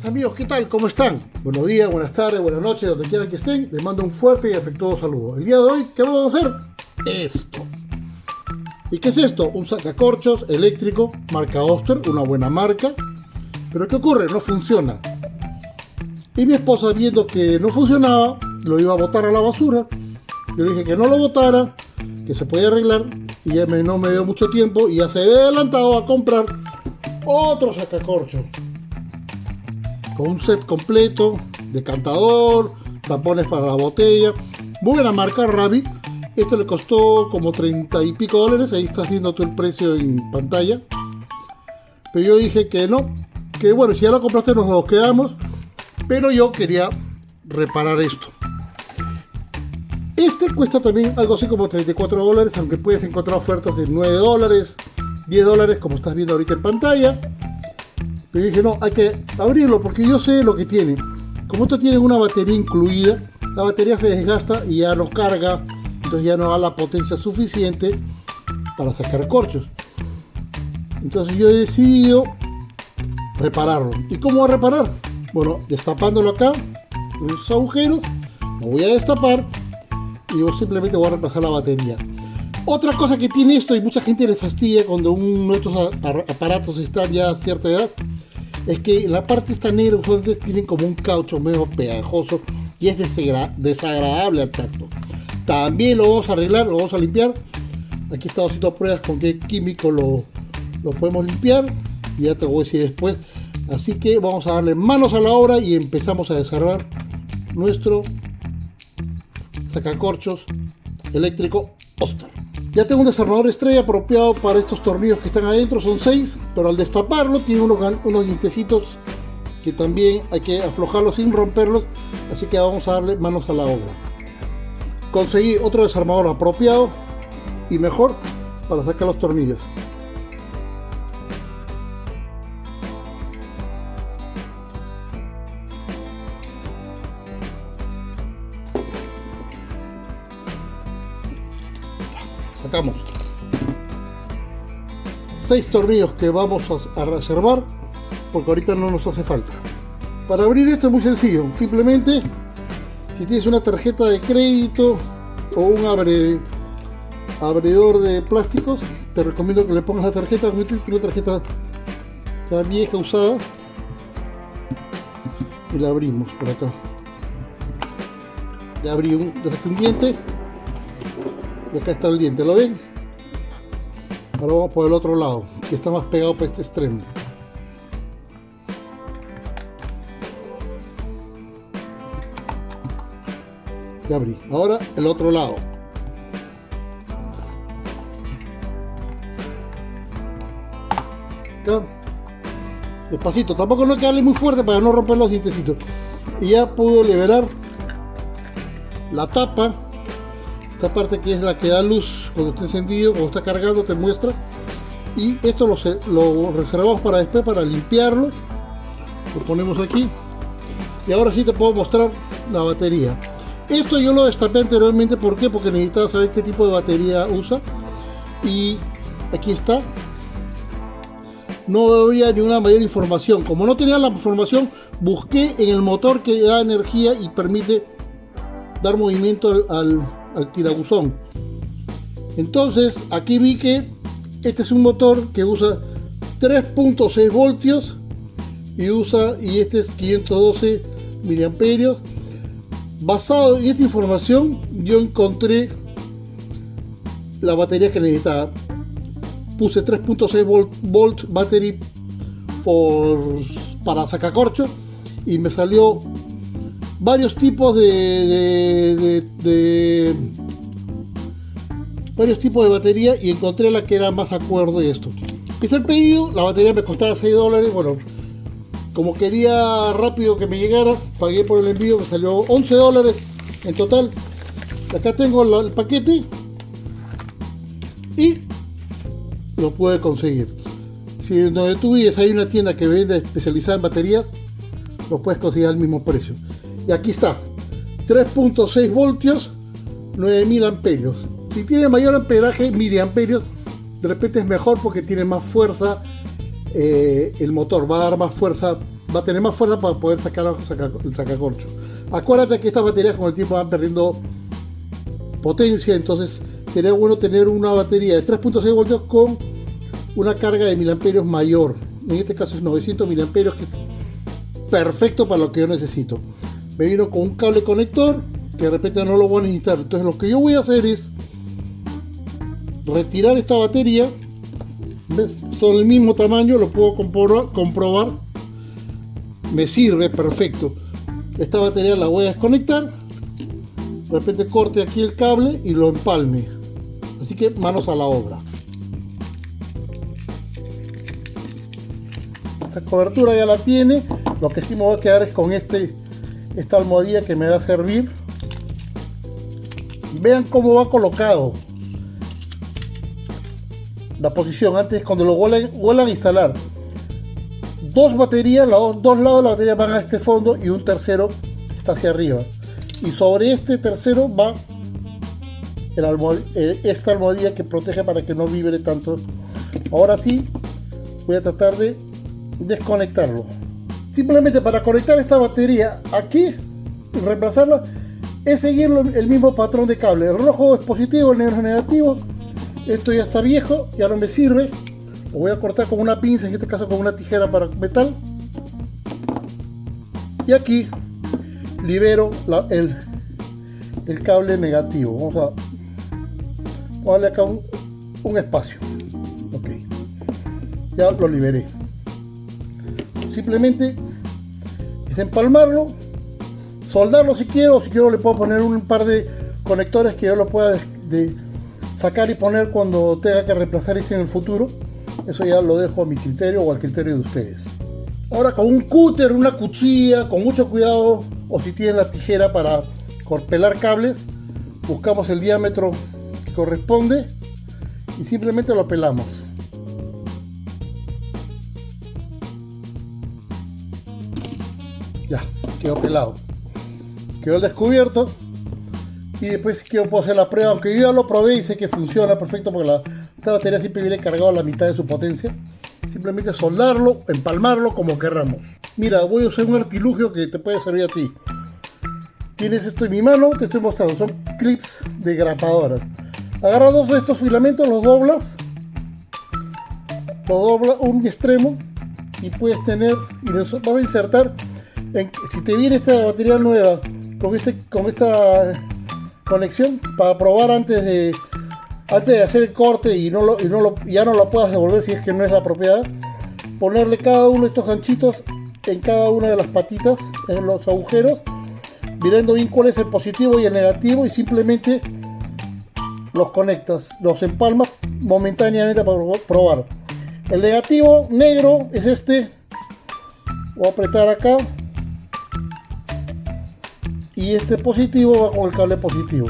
Mis amigos, ¿qué tal? ¿Cómo están? Buenos días, buenas tardes, buenas noches, donde quieran que estén. Les mando un fuerte y afectuoso saludo. El día de hoy, ¿qué vamos a hacer? Esto. ¿Y qué es esto? Un sacacorchos eléctrico, marca Oster, una buena marca. Pero ¿qué ocurre? No funciona. Y mi esposa, viendo que no funcionaba, lo iba a botar a la basura. Yo le dije que no lo botara, que se podía arreglar. Y ya no me dio mucho tiempo y ya se había adelantado a comprar otro sacacorchos. Con un set completo, decantador, tapones para la botella. Muy buena marca Rabbit. Este le costó como 30 y pico dólares. Ahí estás viendo tú el precio en pantalla. Pero yo dije que no. Que bueno, si ya lo compraste nos lo quedamos. Pero yo quería reparar esto. Este cuesta también algo así como 34 dólares. Aunque puedes encontrar ofertas de 9 dólares, 10 dólares como estás viendo ahorita en pantalla. Pero dije no, hay que abrirlo porque yo sé lo que tiene. Como esto tiene una batería incluida, la batería se desgasta y ya no carga. Entonces ya no da la potencia suficiente para sacar corchos. Entonces yo he decidido repararlo. ¿Y cómo voy a reparar? Bueno, destapándolo acá, en los agujeros, lo voy a destapar y yo simplemente voy a reemplazar la batería. Otra cosa que tiene esto y mucha gente le fastidia cuando uno de estos aparatos está ya a cierta edad, es que en la parte esta negra usualmente tienen como un caucho medio pegajoso y es desagradable al tacto. También lo vamos a arreglar, lo vamos a limpiar. Aquí estamos haciendo pruebas con qué químico lo podemos limpiar y ya te lo voy a decir después. Así que vamos a darle manos a la obra y empezamos a desarmar nuestro sacacorchos eléctrico Oster. Ya tengo un desarmador estrella apropiado para estos tornillos que están adentro, son 6, pero al destaparlo tiene unos dientecitos que también hay que aflojarlos sin romperlos, así que vamos a darle manos a la obra. Conseguí otro desarmador apropiado y mejor para sacar los tornillos. Sacamos 6 tornillos que vamos a reservar porque ahorita no nos hace falta. Para abrir esto es muy sencillo, simplemente si tienes una tarjeta de crédito o un abridor de plásticos, te recomiendo que le pongas la tarjeta, una tarjeta ya vieja, usada, y la abrimos por acá. Ya abrí un diente. Y acá está el diente, ¿lo ven? Ahora vamos por el otro lado, que está más pegado para este extremo. Ya abrí. Ahora el otro lado. Acá. Despacito, tampoco no hay que darle muy fuerte para no romper los dientecitos. Y ya puedo liberar la tapa. Esta parte que es la que da luz cuando está encendido, cuando está cargando te muestra. Y esto lo reservamos para después, para limpiarlo. Lo ponemos aquí. Y ahora sí te puedo mostrar la batería. Esto yo lo destapé anteriormente, ¿por qué? Porque necesitaba saber qué tipo de batería usa. Y aquí está. No había ninguna mayor información. Como no tenía la información, busqué en el motor que da energía y permite dar movimiento al tirabuzón. Entonces aquí vi que este es un motor que usa 3.6 voltios y este es 512 miliamperios. Basado en esta información yo encontré la batería que necesitaba. Puse 3.6 volt battery para sacacorcho y me salió varios tipos de batería y encontré la que era más acuerdo de esto. Hice el pedido, la batería me costaba 6 dólares. Bueno, como quería rápido que me llegara, pagué por el envío, me salió 11 dólares en total. Acá tengo el paquete y lo pude conseguir. Si donde tú vives hay una tienda que vende especializada en baterías, lo puedes conseguir al mismo precio. Y aquí está, 3.6 voltios, 9000 amperios. Si tiene mayor amperaje, miliamperios, de repente es mejor porque tiene más fuerza. El motor va a dar más fuerza va a tener más fuerza para poder sacar el sacacorcho. Acuérdate que estas baterías con el tiempo van perdiendo potencia, entonces sería bueno tener una batería de 3.6 voltios con una carga de miliamperios mayor. En este caso es 900 miliamperios, que es perfecto para lo que yo necesito. Me vino con un cable conector que de repente no lo voy a necesitar. Entonces lo que yo voy a hacer es retirar esta batería. ¿Ves? Son el mismo tamaño, lo puedo comprobar. Me sirve perfecto. Esta batería la voy a desconectar. De repente corte aquí el cable y lo empalme. Así que manos a la obra. Esta cobertura ya la tiene. Lo que sí me voy a quedar es con esta almohadilla que me va a servir. Vean cómo va colocado la posición antes, cuando lo vuelvan a instalar. Dos baterías, los dos lados de la batería van a este fondo y un tercero está hacia arriba. Y sobre este tercero va esta almohadilla que protege para que no vibre tanto. Ahora sí, voy a tratar de desconectarlo. Simplemente para conectar esta batería aquí y reemplazarla es seguir el mismo patrón de cable. El rojo es positivo, el negro es negativo. Esto ya está viejo, ya no me sirve. Lo voy a cortar con una pinza, en este caso con una tijera para metal. Y aquí libero el cable negativo. Vamos a darle acá un espacio. Ok, ya lo liberé. Simplemente es empalmarlo, soldarlo si quiero le puedo poner un par de conectores que yo lo pueda sacar y poner cuando tenga que reemplazar este en el futuro. Eso ya lo dejo a mi criterio o al criterio de ustedes. Ahora con un cúter, una cuchilla, con mucho cuidado, o si tienen la tijera para pelar cables, buscamos el diámetro que corresponde y simplemente lo pelamos. Ya, quedó pelado, quedó el descubierto. Y después que yo puedo hacer la prueba, aunque yo ya lo probé y sé que funciona perfecto, porque esta batería siempre viene cargada a la mitad de su potencia. Simplemente soldarlo, empalmarlo como querramos. Mira, voy a usar un artilugio que te puede servir a ti. Tienes esto en mi mano, te estoy mostrando, son clips de grapadoras. Agarra dos de estos filamentos, los doblas un extremo y puedes tener, y vas a insertar, si te viene esta batería nueva con esta conexión, para probar antes de hacer el corte y ya no lo puedas devolver si es que no es la apropiada, ponerle cada uno de estos ganchitos en cada una de las patitas, en los agujeros, viendo bien cuál es el positivo y el negativo, y simplemente los conectas, los empalmas momentáneamente para probar. El negativo negro es este, voy a apretar acá, y este positivo va con el cable positivo.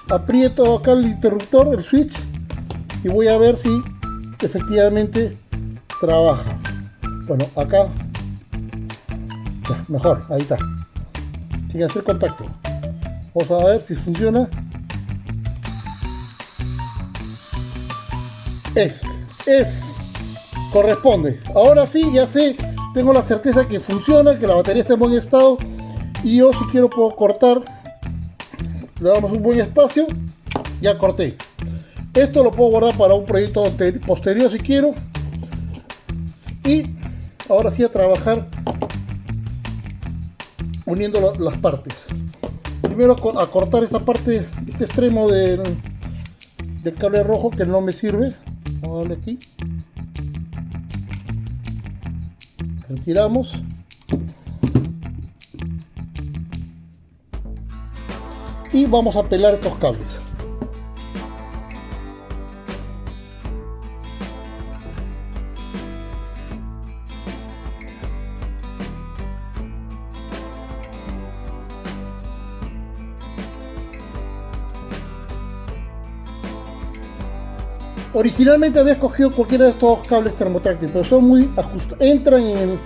Aprieto acá el interruptor, el switch, y voy a ver si efectivamente trabaja. Bueno, acá ya, mejor, ahí está, sin hacer contacto. Vamos a ver si funciona. Corresponde. Ahora sí, ya sé, tengo la certeza que funciona, que la batería está en buen estado. Y yo, si quiero, puedo cortar. Le damos un buen espacio. Ya corté. Esto lo puedo guardar para un proyecto posterior si quiero. Y ahora sí a trabajar uniendo las partes. Primero a cortar esta parte, este extremo del cable rojo que no me sirve. Vamos a darle aquí. Retiramos. Y vamos a pelar estos cables. Originalmente había escogido cualquiera de estos dos cables termotráctiles, pero son muy ajustados, entran en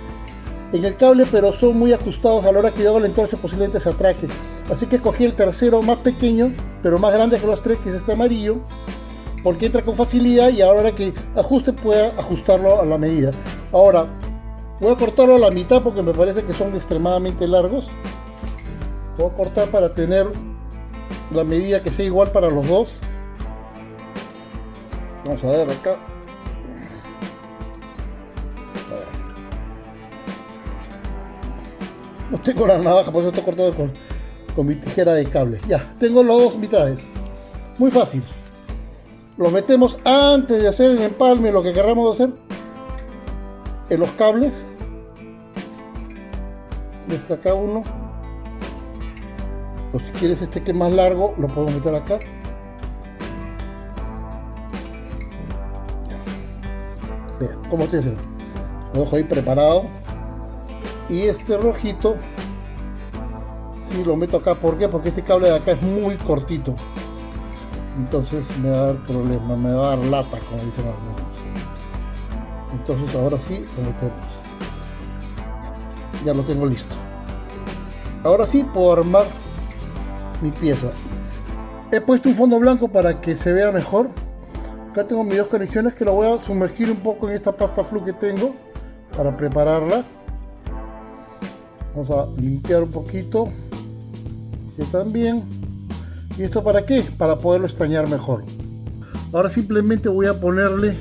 el cable, pero son muy ajustados. A la hora que yo hago el entorche posiblemente se atraque. Así que escogí el tercero más pequeño, pero más grande que los tres, que es este amarillo, porque entra con facilidad y a la hora que ajuste pueda ajustarlo a la medida. Ahora, Voy a cortarlo a la mitad porque me parece que son extremadamente largos. Voy a cortar para tener la medida que sea igual para los dos. Vamos a ver acá. No tengo la navaja, por eso estoy cortando con mi tijera de cable. Ya, tengo las dos mitades. Muy fácil. Los metemos antes de hacer el empalme, lo que queramos hacer, en los cables. Está acá uno. O si quieres este que es más largo, lo podemos meter acá. Vean, ¿cómo estoy haciendo? Lo dejo ahí preparado. Y este rojito, sí lo meto acá. ¿Por qué? Porque este cable de acá es muy cortito. Entonces me va a dar problema, me va a dar lata, como dicen algunos. Entonces ahora sí lo metemos. Ya lo tengo listo. Ahora sí puedo armar mi pieza. He puesto un fondo blanco para que se vea mejor. Acá tengo mis dos conexiones que lo voy a sumergir un poco en esta pasta flu que tengo para prepararla. Vamos a limpiar un poquito. Que también. ¿Y esto para qué? Para poderlo estañar mejor. Ahora simplemente voy a ponerle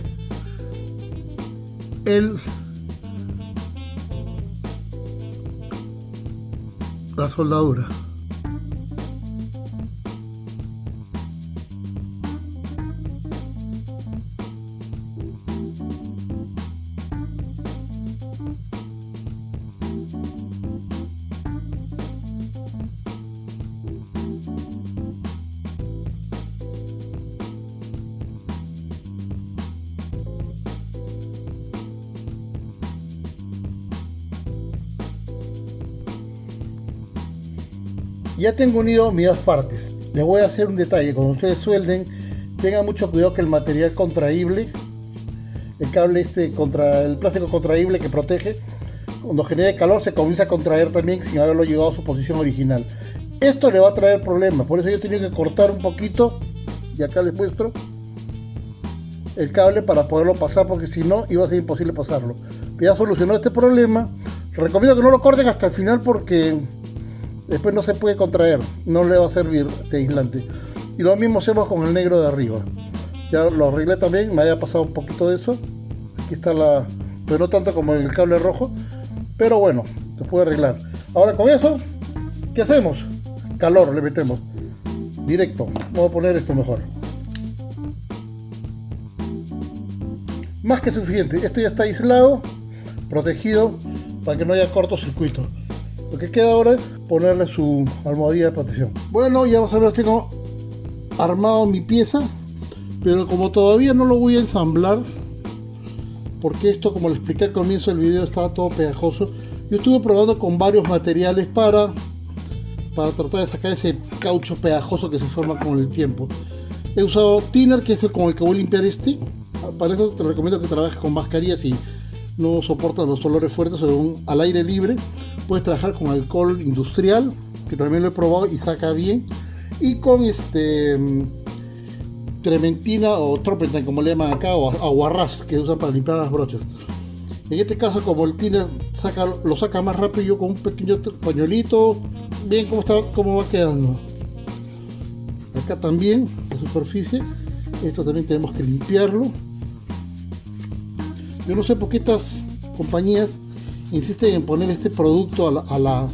la soldadura. Ya tengo unido mis dos partes. Les voy a hacer un detalle. Cuando ustedes suelden, tengan mucho cuidado que el material contraíble, el cable contra el plástico contraíble que protege, cuando genere calor se comienza a contraer también sin haberlo llegado a su posición original. Esto le va a traer problemas. Por eso yo he tenido que cortar un poquito, y acá les muestro el cable para poderlo pasar, porque si no iba a ser imposible pasarlo. Pero ya solucionó este problema. Recomiendo que no lo corten hasta el final porque después no se puede contraer, no le va a servir de aislante. Y lo mismo hacemos con el negro de arriba. Ya lo arreglé también, me había pasado un poquito de eso. Aquí está pero no tanto como el cable rojo. Pero bueno, se puede arreglar. Ahora con eso, ¿qué hacemos? Calor le metemos. Directo. Vamos a poner esto mejor. Más que suficiente. Esto ya está aislado, protegido, para que no haya cortocircuito. Lo que queda ahora es ponerle su almohadilla de protección. Bueno, ya más o menos tengo armado mi pieza, pero como todavía no lo voy a ensamblar, porque esto, como le expliqué al comienzo del video, estaba todo pegajoso. Yo estuve probando con varios materiales para tratar de sacar ese caucho pegajoso que se forma con el tiempo. He usado thinner, que es con el que voy a limpiar este. Para eso te recomiendo que trabajes con mascarillas y no soportas los olores fuertes o al aire libre. Puedes trabajar con alcohol industrial, que también lo he probado y saca bien, y con trementina o turpentine, como le llaman acá, o aguarrás, que usan para limpiar las brochas. En este caso, como el thinner lo saca más rápido, yo con un pequeño pañuelito, bien cómo va quedando. Acá también la superficie, esto también tenemos que limpiarlo. Yo no sé por qué estas compañías insisten en poner este producto al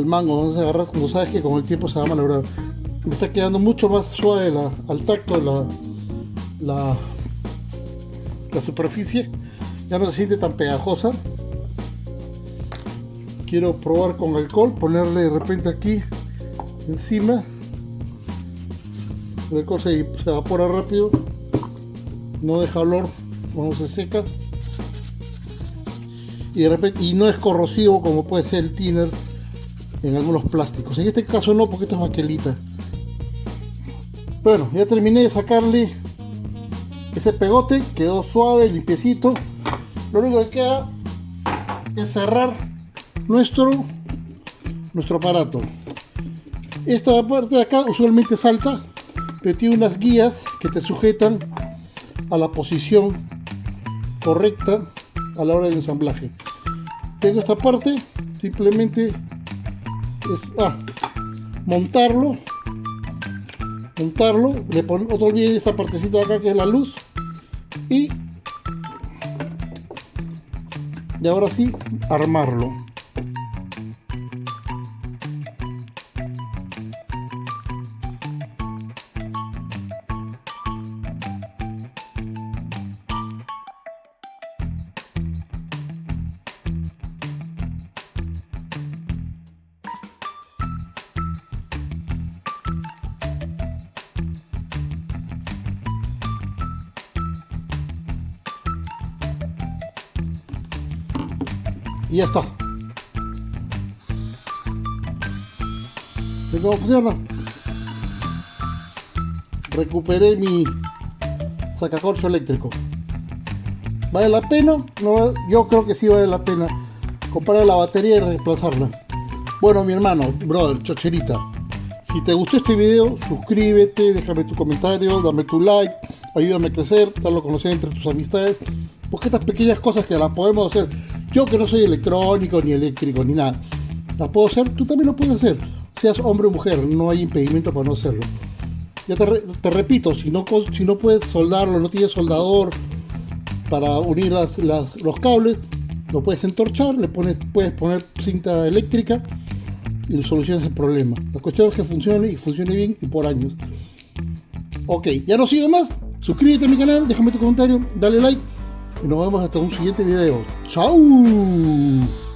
mango, donde se agarra, como sabes que con el tiempo se va a malograr. Me está quedando mucho más suave al tacto la superficie, ya no se siente tan pegajosa. Quiero probar con alcohol, ponerle de repente aquí encima. El alcohol se evapora rápido, no deja olor cuando se seca, y de repente, y no es corrosivo como puede ser el thinner en algunos plásticos. En este caso no, porque esto es baquelita. Bueno, ya terminé de sacarle ese pegote, quedó suave, limpiecito. Lo único que queda es cerrar nuestro aparato. Esta parte de acá usualmente salta, pero tiene unas guías que te sujetan a la posición correcta. a la hora del ensamblaje. Tengo esta parte, simplemente es montarlo, no te olvides de esta partecita de acá que es la luz, y ahora sí armarlo. Y ya está. ¿Ves cómo funciona? Recuperé mi sacacorcho eléctrico. ¿Vale la pena? No, yo creo que sí vale la pena comprar la batería y reemplazarla. Bueno, mi hermano, brother, chocherita, si te gustó este video, suscríbete, déjame tu comentario, dame tu like, ayúdame a crecer, darlo a conocer entre tus amistades, porque estas pequeñas cosas que las podemos hacer, yo que no soy electrónico, ni eléctrico, ni nada, las puedo hacer, tú también lo puedes hacer, seas hombre o mujer, no hay impedimento para no hacerlo. Ya te repito, si no puedes soldarlo, no tienes soldador para unir los cables, lo puedes entorchar, puedes poner cinta eléctrica y solucionas el problema. La cuestión es que funcione y funcione bien y por años. Ok, ya no sigo más. Suscríbete a mi canal, déjame tu comentario, dale like y nos vemos hasta un siguiente video. ¡Chao!